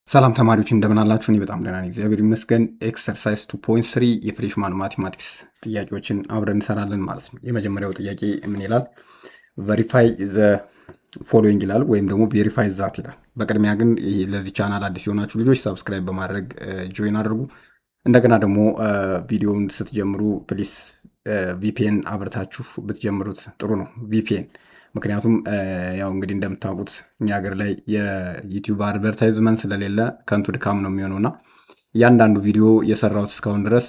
ሰላም ተማሪዎች እንደምን አላችሁ? እኔ በጣም ደህና ነኝ፣ እግዚአብሔር ይመስገን። ኤክሰርሳይዝ 2.3 የፍሬሽማን ማቴማቲክስ ጥያቄዎችን አብረን እንሰራለን ማለት ነው። የመጀመሪያው ጥያቄ ምን ይላል? ቬሪፋይ ዘ ፎሎዊንግ ይላል፣ ወይም ደግሞ ቬሪፋይ ዛት ይላል። በቅድሚያ ግን ለዚህ ቻናል አዲስ የሆናችሁ ልጆች ሰብስክራይብ በማድረግ ጆይን አድርጉ። እንደገና ደግሞ ቪዲዮውን ስትጀምሩ ፕሊስ ቪፒኤን አብርታችሁ ብትጀምሩት ጥሩ ነው። ቪፒኤን ምክንያቱም ያው እንግዲህ እንደምታውቁት እኛ ሀገር ላይ የዩቲዩብ አድቨርታይዝመንት ስለሌለ ከንቱ ድካም ነው የሚሆነው እና እያንዳንዱ ቪዲዮ የሰራሁት እስካሁን ድረስ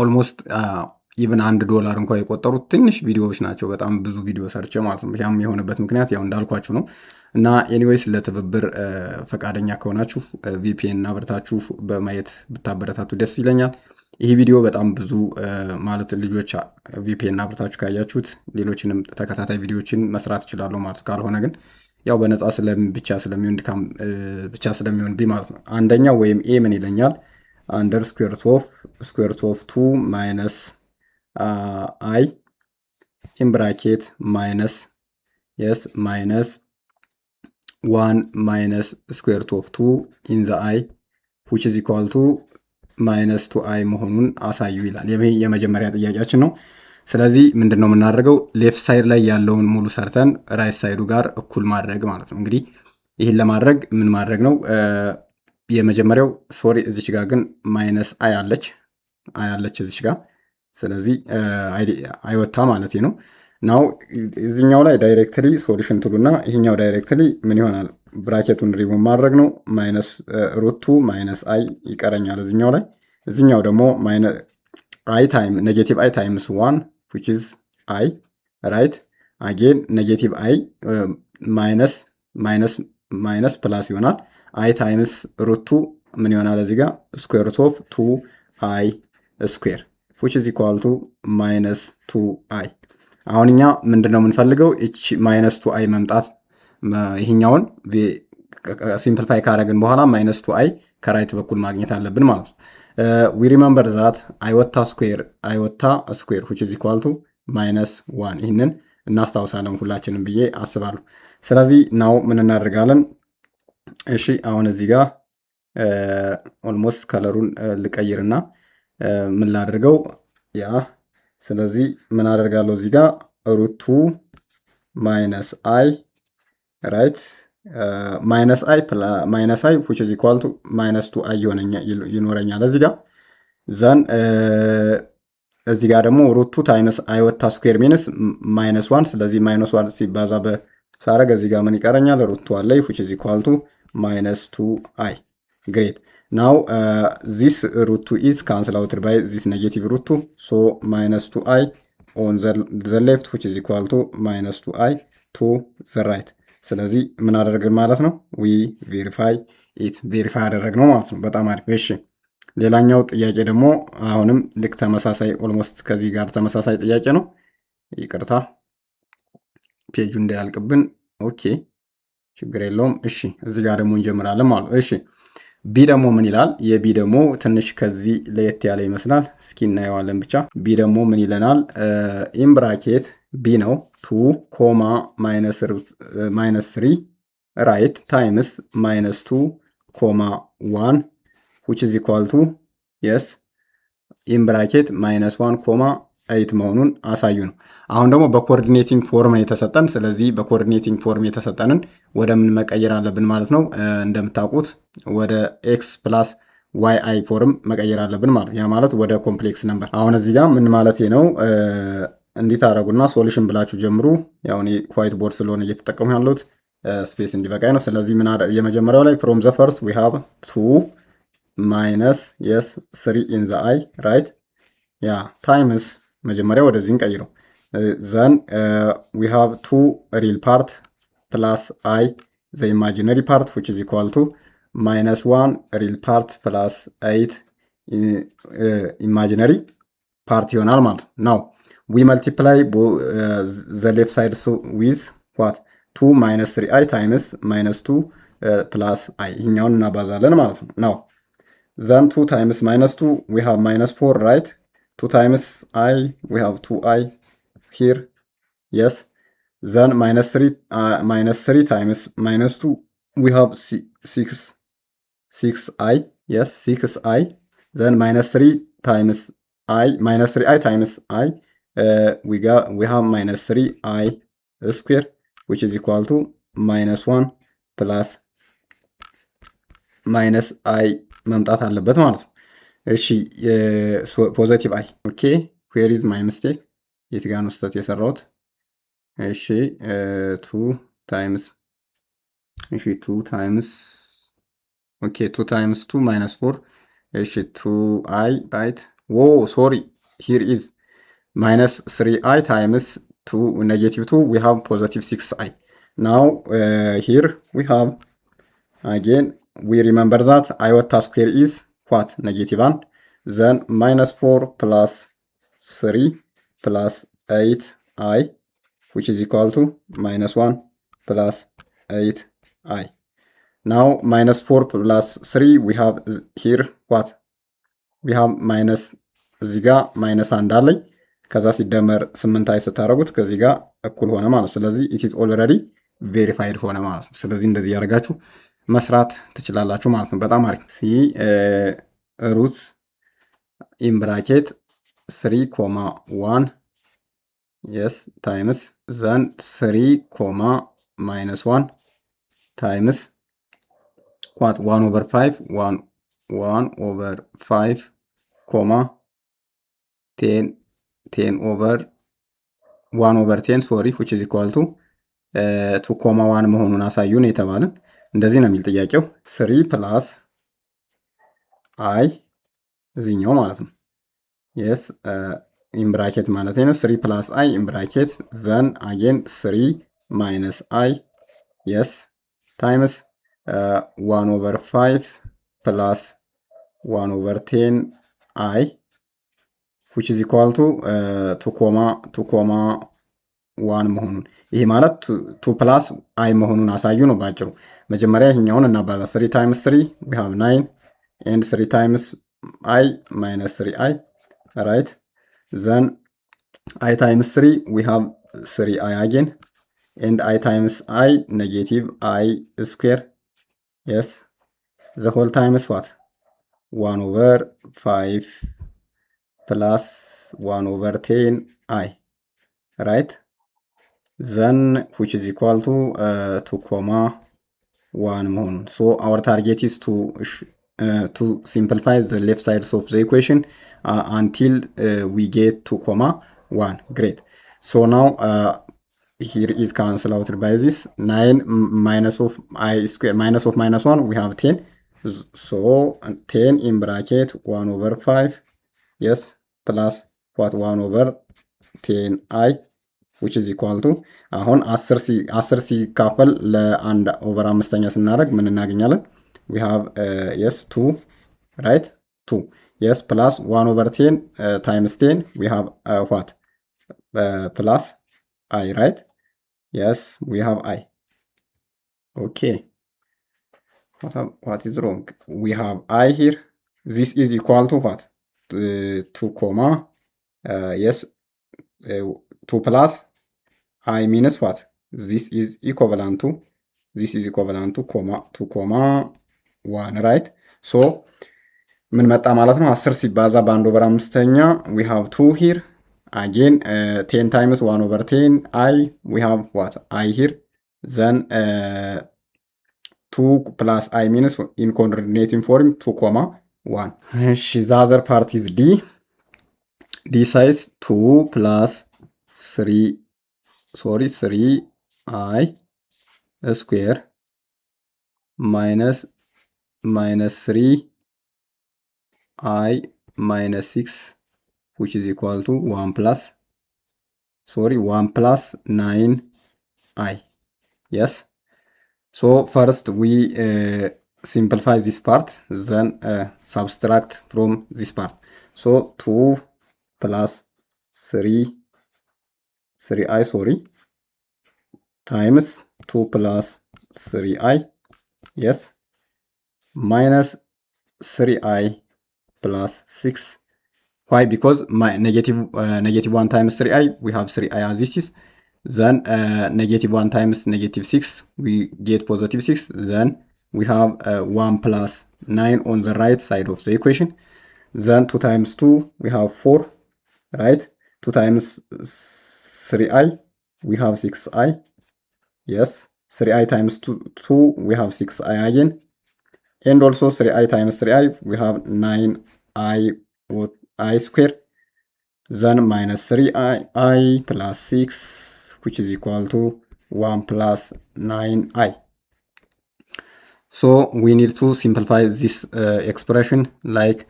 ኦልሞስት ኢቭን $1 እንኳ የቆጠሩት ትንሽ ቪዲዮዎች ናቸው። በጣም ብዙ ቪዲዮ ሰርቼ ማለት ነው። ያም የሆነበት ምክንያት ያው እንዳልኳችሁ ነው። እና ኤኒዌይስ ለትብብር ፈቃደኛ ከሆናችሁ ቪፒኤን አብርታችሁ በማየት ብታበረታቱ ደስ ይለኛል። ይህ ቪዲዮ በጣም ብዙ ማለት ልጆች ቪፒኤን አብርታችሁ ካያችሁት ሌሎችንም ተከታታይ ቪዲዮዎችን መስራት ይችላሉ ማለት ነው። ካልሆነ ግን ያው በነፃ ብቻ ስለሚሆን ድካም ብቻ ስለሚሆን ማለት ነው። አንደኛው ወይም ኤ ምን ይለኛል? አንደር ስኩዌር ኦፍ 2 ማይነስ አይ ኢን ብራኬት ማይነስ ማይነስ 1 ማይነስ ስኩዌር ኦፍ 2 ኢን ዘ አይ which is equal to ማይነስ 2i መሆኑን አሳዩ ይላል። የመጀመሪያ ጥያቄያችን ነው። ስለዚህ ምንድን ነው የምናደርገው? ሌፍት ሳይድ ላይ ያለውን ሙሉ ሰርተን ራይት ሳይዱ ጋር እኩል ማድረግ ማለት ነው። እንግዲህ ይህን ለማድረግ ምን ማድረግ ነው? የመጀመሪያው ሶሪ፣ እዚች ጋር ግን ማይነስ አይ አለች እዚች ጋር። ስለዚህ አይወታ ማለት ነው። ናው እዚኛው ላይ ዳይሬክትሊ ሶሉሽን ትሉና ይሄኛው ዳይሬክትሊ ምን ይሆናል? ብራኬቱን ሪሙቭ ማድረግ ነው። ማይነስ ሩቱ ማይነስ አይ ይቀረኛል እዚኛው ላይ። እዚኛው ደግሞ አይ ታይም ኔጌቲቭ አይ ታይምስ 1 which is አይ ራይት አጌን ኔጌቲቭ አይ ማይነስ ፕላስ ይሆናል። አይ ታይምስ ሩቱ ምን ይሆናል? እዚህ ጋር ስኩዌር ሩት ኦፍ 2 አይ ስኩዌር which is equal to ማይነስ 2 አይ። አሁን እኛ ምንድነው የምንፈልገው? እቺ ማይነስ 2 አይ መምጣት ይሄኛውን ሲምፕሊፋይ ካረግን በኋላ ማይነስ 2 አይ ከራይት በኩል ማግኘት አለብን ማለት ነው። ዊ ሪመምበር ዛት አይወታ ስኩዌር which is equal to ማይነስ 1 ይህንን እናስታውሳለን ሁላችንም ብዬ አስባለሁ። ስለዚህ ናው ምን እናደርጋለን? እሺ አሁን እዚህ ጋር ኦልሞስት ከለሩን ልቀይርና ምን ላድርገው? ያ ስለዚህ ምን አደርጋለሁ? እዚህ ጋር ሩቱ ማይነስ አይ ራይት ማይነስ አይ which is equal to ማይነስ 2 አይ ይኖረኛል እዚህ ጋር ዘን እዚህ ጋር ደግሞ ሩቱ ታይምስ አይ ወታ ስኩዌር ሚንስ ማይነስ 1። ስለዚህ ማይነስ 1 ሲባዛ በሳረግ እዚህ ጋር ምን ይቀረኛል? ሩቱ አለ which is equal to ማይነስ 2 አይ። ግሬት ናው this root 2 is cancel out by this negative root 2, so minus 2i on the left which is equal to minus 2i to the right። ስለዚህ ምን አደረግን ማለት ነው? we verify it verify አደረግነው ማለት ነው። በጣም አሪፍ። እሺ ሌላኛው ጥያቄ ደግሞ አሁንም ልክ ተመሳሳይ ኦልሞስት ከዚህ ጋር ተመሳሳይ ጥያቄ ነው። ይቅርታ ፔጁ እንዳያልቅብን። ኦኬ ችግር የለውም። እሺ እዚህ ጋር ደግሞ እንጀምራለን ማለት ነው። እሺ ቢ ደግሞ ምን ይላል? የቢ ደግሞ ትንሽ ከዚህ ለየት ያለ ይመስላል። እስኪ እናየዋለን ብቻ። ቢ ደግሞ ምን ይለናል? ኢን ብራኬት ቢ ነው 2 ኮማ ማይነስ 3 ራይት ታይምስ ማይነስ 2 ኮማ 1 which is equal to yes ኢን ብራኬት ማይነስ 1 ኮማ 8 መሆኑን አሳዩ ነው። አሁን ደግሞ በኮኦርዲኔቲንግ ፎርም የተሰጠን። ስለዚህ በኮኦርዲኔቲንግ ፎርም የተሰጠንን ወደ ምን መቀየር አለብን ማለት ነው? እንደምታውቁት ወደ ኤክስ ፕላስ ዋይ አይ ፎርም መቀየር አለብን ማለት ያ ማለት ወደ ኮምፕሌክስ ነምበር። አሁን እዚህ ጋር ምን ማለት ነው? እንዲህ ታደርጉና ሶሉሽን ብላችሁ ጀምሩ። ያው እኔ ዋይት ቦርድ ስለሆነ እየተጠቀሙ ያለሁት ስፔስ እንዲበቃኝ ነው። ስለዚህ ምን የመጀመሪያው ላይ ፍሮም ዘ ፈርስት ዊ ሃቭ 2 ማይነስ 3 ኢን ዘ አይ ራይት ያ ታይምስ መጀመሪያ ወደዚህ እንቀይረው። ዘን ዊ ሃቭ 2 ሪል ፓርት ፕላስ አይ ዘ ኢማጂነሪ ፓርት which is equal to minus 1 ሪል ፓርት ፕላስ 8 ኢማጂነሪ ፓርት ይሆናል ማለት ነው። ዊ መልቲፕላይ ዘ ሌፍት ሳይድ ዊዝ ዋት 2 ማይነስ 3i ታይምስ ማይነስ 2 ፕላስ አይ ይሄኛውን እናባዛለን ማለት ነው። ናው ዘን 2 ታይምስ ማይነስ 2 ዊ ሃቭ ማይነስ 4 ራይት 2 times I, we have 2i here, yes. Then minus 3 times minus 2, we have 6 6i, yes, 6i, then minus 3 times I, minus 3i times I, we have minus 3i square, which is equal to minus 1 plus minus i መምጣት አለበት ማለት ነው። እሺ ፖዘቲቭ አይ። ኦኬ ዌር ኢዝ ማይ ሚስቴክ? የት ጋር ነው ስህተት የሰራሁት? እሺ 2 ታይምስ እሺ 2 ታይምስ ኦኬ 2 ታይምስ 2 ማይነስ 4 እሺ 2i ራይት ዎ ሶሪ ሂር ኢዝ minus 3i times 2 negative 2 we have positive 6i. Now here we have again we remember that iota square is what? Negative 1. Then minus 4 plus 3 plus 8i, which is equal to minus 1 plus 8i. Now minus 4 plus 3 we have here what? We have minus እዚህ ጋር ማይነስ አንድ አለኝ ከዛ ሲደመር 8i ስታደርጉት ከዚህ ጋር እኩል ሆነ ማለት ነው። ስለዚህ it is already verified ሆነ ማለት ነው። ስለዚህ እንደዚህ ያደርጋችሁ መስራት ትችላላችሁ ማለት ነው። በጣም አሪፍ። ሲ ሩት ኢን ብራኬት 3,1 yes times then 3, minus 1 times what? 1 over 5 1 over 5 comma 10 over 1 over 10 sorry which is equal to 2,1 መሆኑን አሳዩን የተባለን እንደዚህ ነው የሚል ጥያቄው። 3 plus i እዚህኛው ማለት ነው yes in bracket ማለት ነው 3 plus i in bracket then again 3 minus i yes times 1 over 5 plus 1 over 10 i which is equal to 2,1 መሆኑን ይሄ ማለት 2 plus i መሆኑን አሳዩ ነው ባጭሩ። መጀመሪያ ይሄኛውን እናባዛ 3 times 3 we have 9 and 3 times i minus 3i right then I times 3 we have 3i again and I times I negative I square yes the whole time is what 1 over 5 plus 1 over 10 I right then which is equal to 2,1 መሆኑን so our target is to simplify the left sides of the equation until we get 2,1 great. So now here is cancelled out by this 9 minus of I square minus of minus 1 we have 10 so 10 in bracket 1 over 5 yes plus what 1 over 10i which is equal to አሁን 10 ሲካፈል ለ1 over 5ኛ ስናደርግ ምን እናገኛለን? We have yes 2 right 2 yes plus 1 over 10 times 10 we have what plus I right yes we have I okay what is wrong we have I here this is equal to what 2 yes 2 plus I minus what this is equivalent to 2,1 right so ምን መጣ ማለት ነው 10 ሲባዛ በ1 over 5ኛ we have 2 here again 10 times 1 over 10 I we have what I here then 2 plus I minus in coordinating form 2,1 እሺ the other part is D size 2 plus 3i square minus 3i minus 6 which is equal to 1 plus 9i yes so first we simplify this part then subtract from this part so 2 plus 3i times 2 plus 3i yes minus 3i plus 6 why because my negative 1 times 3i we have 3i as this is then negative 1 times negative 6 we get positive 6 then we have 1 plus 9 on the right side of the equation. Then 2 times 2, we have 4, right? 2 times 3i, we have 6i. Yes, 3i times 2, we have 6i again. And also 3i times 3i, we have 9i with I square. Then minus 3i plus 6, which is equal to 1 plus 9i. So we need to simplify this expression, like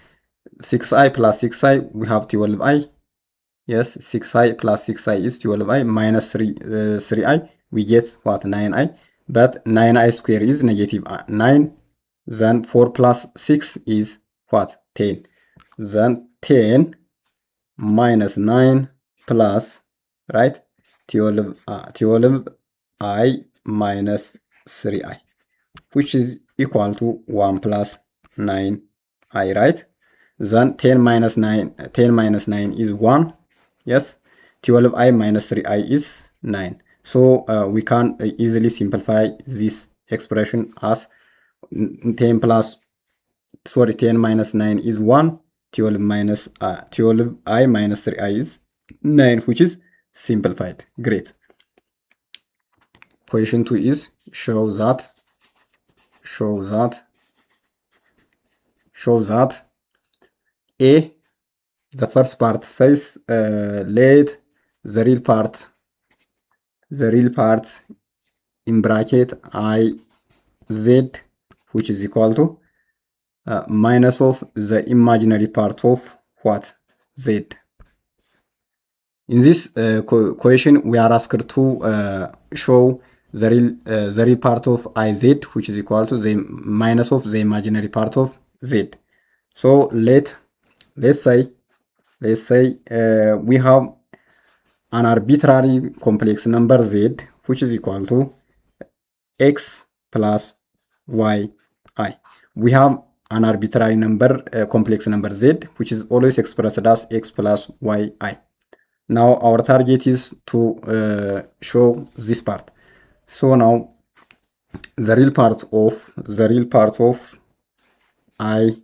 6i plus 6i, we have 12i. Yes, 6i plus 6i is 12i, minus 3i, we get what? 9i. But 9i square is negative 9. Then 4 plus 6 is what? 10. Then 10 minus 9 plus, right? 12i minus 3i, which is equal to 1 plus 9i, right? Then 10 minus 9 is 1. Yes, 12i minus 3i is 9. So we can easily simplify this expression as 10 minus 9 is 1. 12i minus 3i is 9, which is simplified. Great. Question 2 is show that A, the first part says let the real part in bracket I z, which is equal to minus of the imaginary part of what? Z. In this question, we are asked to show the real part of iz, which is equal to the minus of the imaginary part of z. So let's say we have an arbitrary complex number z, which is equal to x plus y I. We have an arbitrary number, complex number z, which is always expressed as x plus y I. Now our target is to show this part. So now the real part of I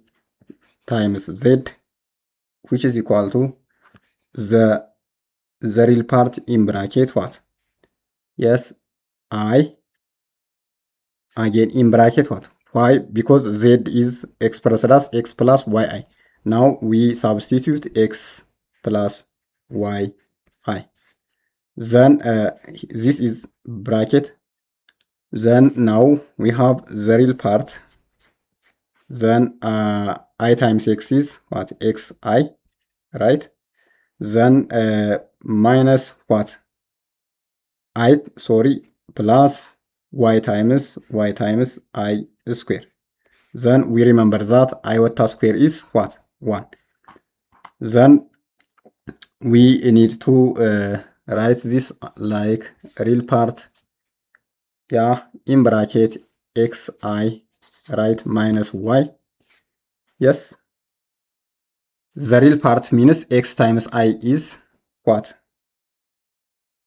times z, which is equal to the real part in bracket what? Yes, I again in bracket what? Why? Because z is expressed as x plus yi. Now we substitute x plus yi. Then this is bracket. Then now we have the real part. Then I times x is what? xi, right? Then minus what? Plus y times I square. Then we remember that iota square is what? 1. Then we need to write this like real part, yeah, in bracket xi, right, minus y. Yes, the real part means x times I is what?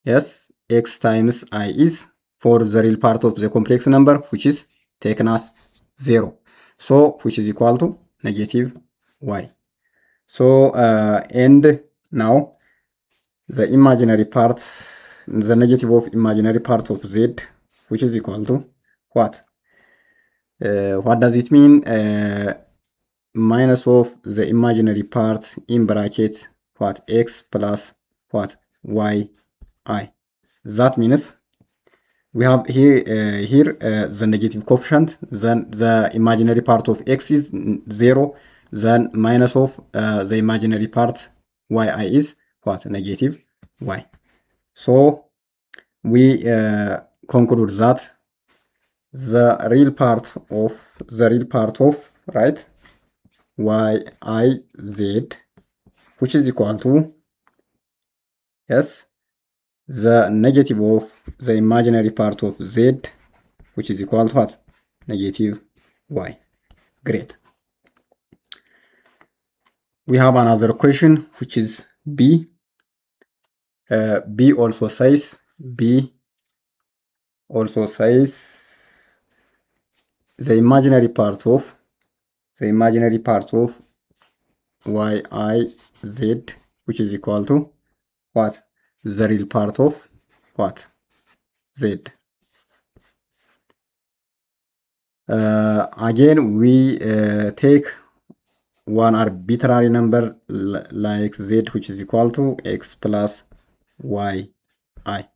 Yes, x times I is for the real part of the complex number, which is taken as 0. So, which is equal to negative y. So, and now the imaginary part, the negative of imaginary part of z, which is equal to what? What does it mean? Minus of the imaginary part in bracket what? X plus what? Y I. That means we have here the negative coefficient, then the imaginary part of x is 0, then minus of the imaginary part yi is what? Negative y. So we conclude that the real part of right yiz, which is equal to, yes, the negative of the imaginary part of z, which is equal to what? Negative y. Great. We have another question, which is b. B also says the imaginary part of yi z, which is equal to what? The real part of what? Z. Again, we take one arbitrary number like z, which is equal to x plus y I.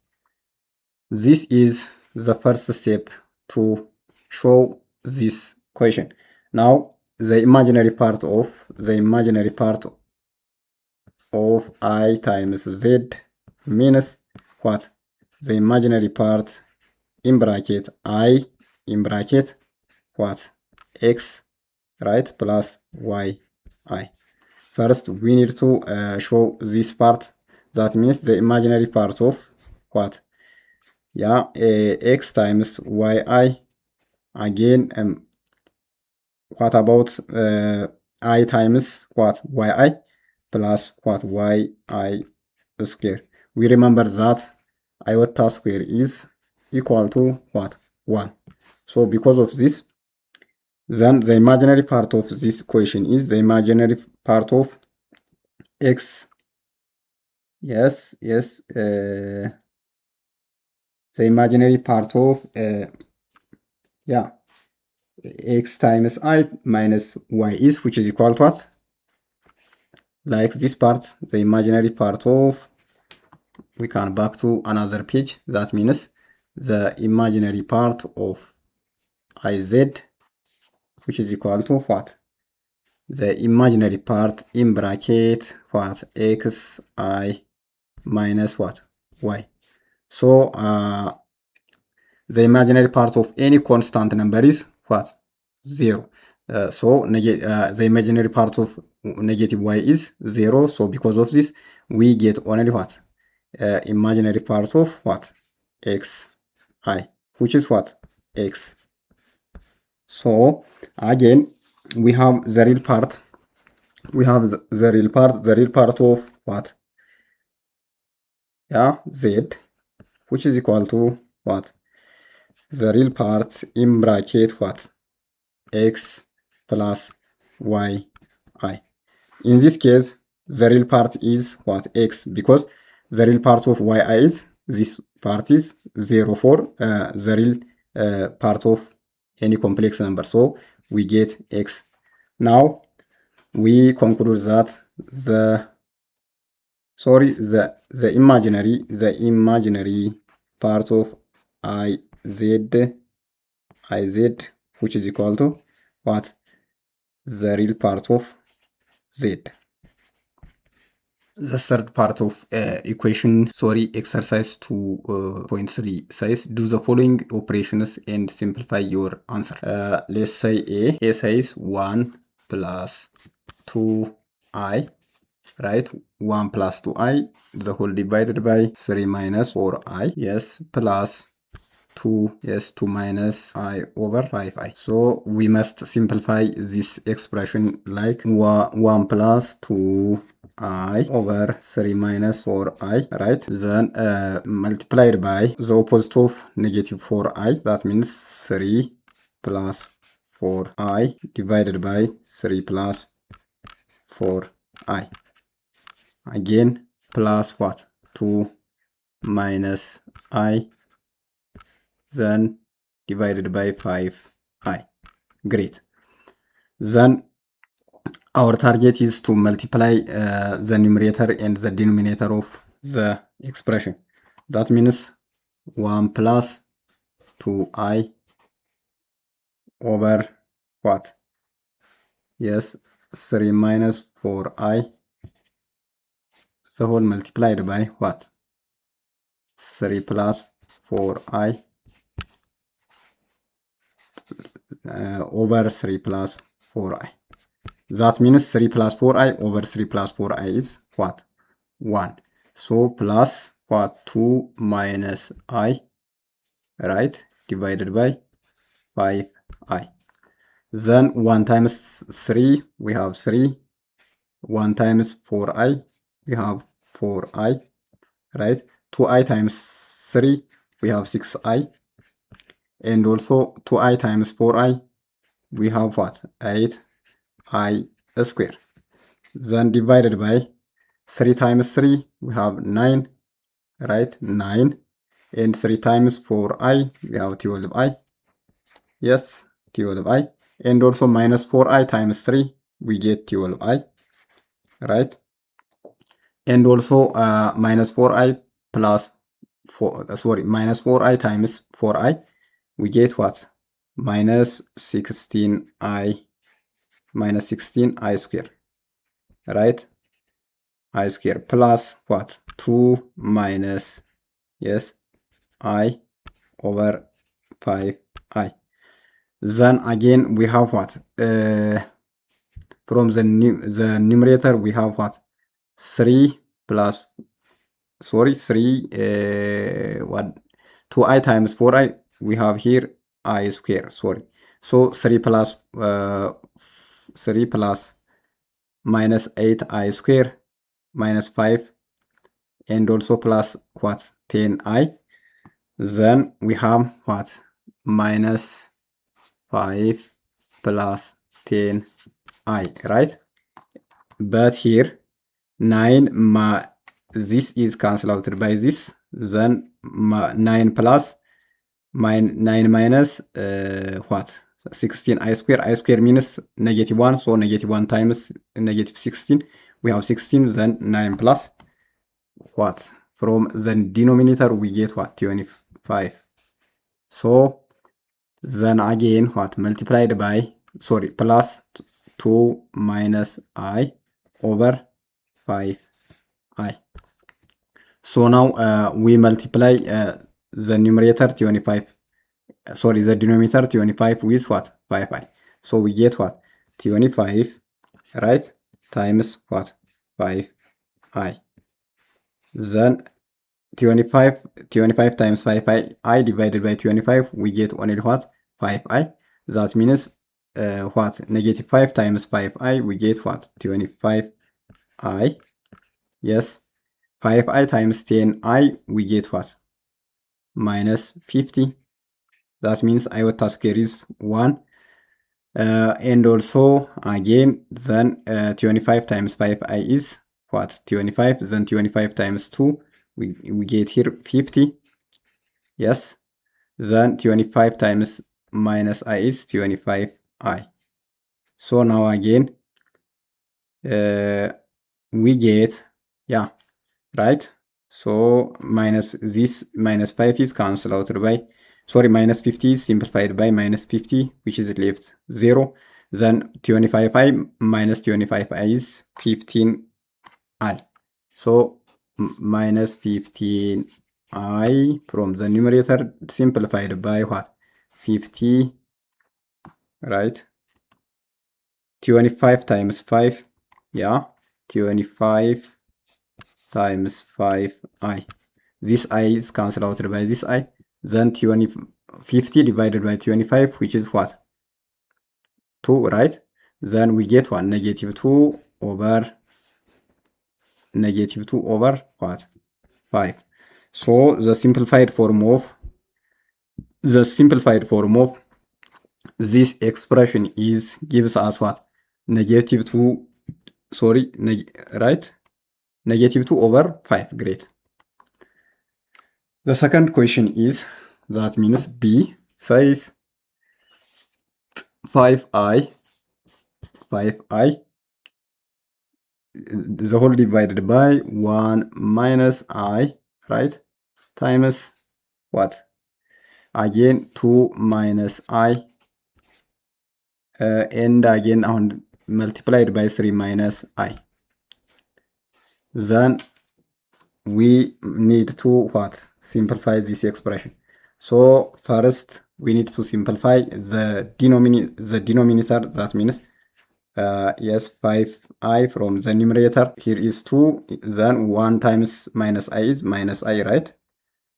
This is the first step to show this question. Now the imaginary part of I times z means what? The imaginary part in bracket I in bracket what? X, right, plus y I. First we need to show this part. That means the imaginary part of what? Yeah, x times yi. Again, what about I times what? Yi plus what? Yi square. We remember that iota square is equal to what? 1. So because of this, then the imaginary part of this equation is the imaginary part of x. Yes, the imaginary part of yeah, x times I minus y is, which is equal to what? Like this part, the imaginary part of, we can back to another page. That means the imaginary part of iz, which is equal to what? The imaginary part in bracket what? X I minus what? Y. So the imaginary part of any constant number is what? 0. So the imaginary part of negative y is 0. So because of this, we get only what? Imaginary part of what? X I, which is what? X. So again, we have the real part. The real part of what? Yeah, z, which is equal to what? The real part in bracket what? X plus y I. In this case, the real part is what? X, because the real part of yi is, this part is 0 for the real part of any complex number. So we get x. Now we conclude that the imaginary part of iz, which is equal to what? The real part of z. The third part of exercise 2.3 says do the following operations and simplify your answer. Let's say A says 1 plus 2i, right? 1 plus 2i, the whole divided by 3 minus 4i, yes, plus 2, yes, 2 minus I over 5i. So we must simplify this expression like 1 plus 2i over 3 minus 4i, right? Then multiplied by the opposite of negative 4i. That means 3 plus 4i divided by 3 plus 4i. Again, plus what? 2 minus I, then divided by 5i. Great. Then our target is to multiply the numerator and the denominator of the expression. That means 1 plus 2i over what? Yes, 3 minus 4i, the whole multiplied by what? 3 plus 4i over 3 plus 4i. That means 3 plus 4i over 3 plus 4i is what? 1. So plus what? 2 minus I, right? Divided by 5i. Then 1 times 3, we have 3. 1 times 4i, we have 4i, right? 2i times 3, we have 6i. And also 2i times 4i, we have what? 8i square. Then divided by 3 times 3, we have 9, right? 9. And 3 times 4i, we have 12i. Yes, 12i. And also minus 4i times 3, we get 12i, right? And also minus 4i plus 4, minus 4i times 4i, we get what? Minus 16i, minus 16i square, right? I square plus what? 2 minus, yes, I over 5i. Then again we have what? From the numerator we have what? 3 plus, sorry, 3 what? 2i times 4i, we have here I square, sorry. So 3 plus minus 8i square minus 5 and also plus what? 10i. Then we have what? Minus 5 plus 10i, right? But here 9, this is cancelled out by this. Then 9 plus 9 minus what? 16i square. I square means negative 1, so negative 1 times negative 16, we have 16. Then 9 plus what? From the denominator we get what? 25. So then again what? Multiplied by, sorry, plus 2 minus I over 5i. So now we multiply the numerator 25, sorry, the denominator 25 with what? 5i. So we get what? 25, right? Times what? 5i. Then 25 times 5i divided by 25, we get only what? 5i. That means what? Negative 5 times 5i, we get what? 25i. Yes. 5i times 10i, we get what? Minus 50. That means iota square is 1. And also again, then 25 times 5i is what? 25. Then 25 times 2, we get here 50. Yes. Then 25 times minus I is 25i. So now again we get, yeah, right? So minus this minus 5 is cancelled out by, sorry, minus 50 is simplified by minus 50, which is left 0. Then 25i minus 25i is 15i. So minus 15i from the numerator simplified by what? 50, right? 25 times 5, yeah, 25 times 5i. This I is cancelled out by this I. Then 50 divided by 25, which is what? 2, right? Then we get what? Negative 2 over what? 5. So the simplified form of this expression is gives us what? Negative 2, sorry, right? Negative 2 over 5. Great. The second question is, that means B says 5i, the whole divided by 1 minus I, right? Times what? Again 2 minus I, and again on multiplied by 3 minus I. Then we need to what? Simplify this expression. So first we need to simplify the denominator. That means yes, 5i from the numerator. Here is 2. Then 1 times minus I is minus I, right?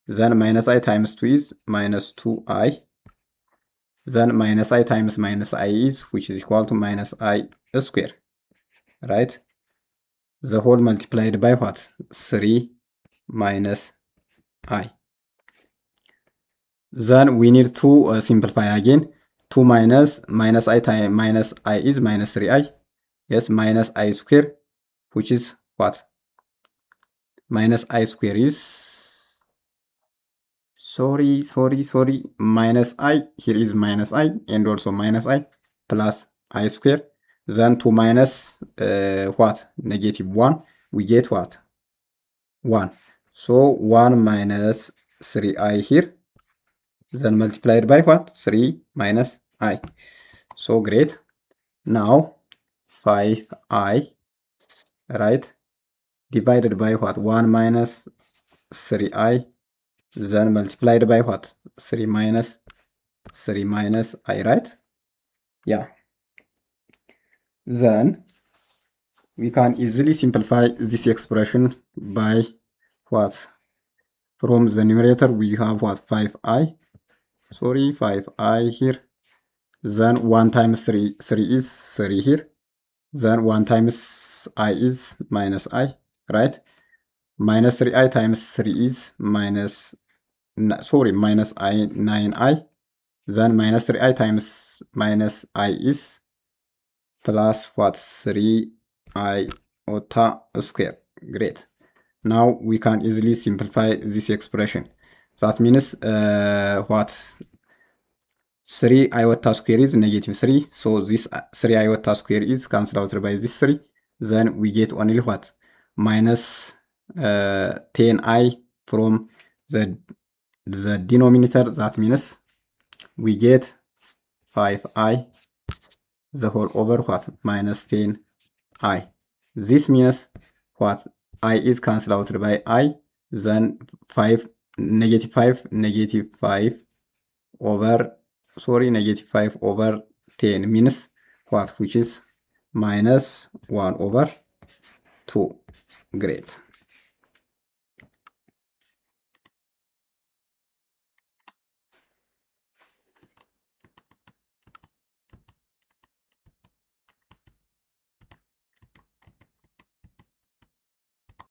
Then minus I times 2 is minus 2i. Then minus I times minus I is, which is equal to minus I square, right? The whole multiplied by what? 3 minus I. Then we need to simplify again. 2 minus I time minus I is minus 3I. Yes, minus I square, which is what? Minus I square is, sorry, minus I, here is minus I, and also minus I, plus I square. Then 2 minus what? Negative 1, we get what? 1. So 1 minus 3I here, then multiplied by what? 3 minus I. So great. Now 5I, right, divided by what? 1 minus 3I, then multiplied by what? 3 minus I, right? Yeah. Then we can easily simplify this expression by what? From the numerator we have what? 5I. Sorry, 5I here. Then 1 times 3 is 3 here. Then 1 times I is minus I, right? Minus 3I times 3 is minus I 9I. Then minus 3I times minus I is plus what? 3I iota square. Great. Now we can easily simplify this expression. That means what? 3 iota square is negative 3. So this 3 iota square is cancelled out by this 3. Then we get only what? Minus 10I from the denominator. That means we get 5I the whole over what? Minus 10I. This means what? I is cancelled out by I. Then 5, negative 5 over, sorry, negative 5 over 10 means what? Which is minus 1 over 2. Great.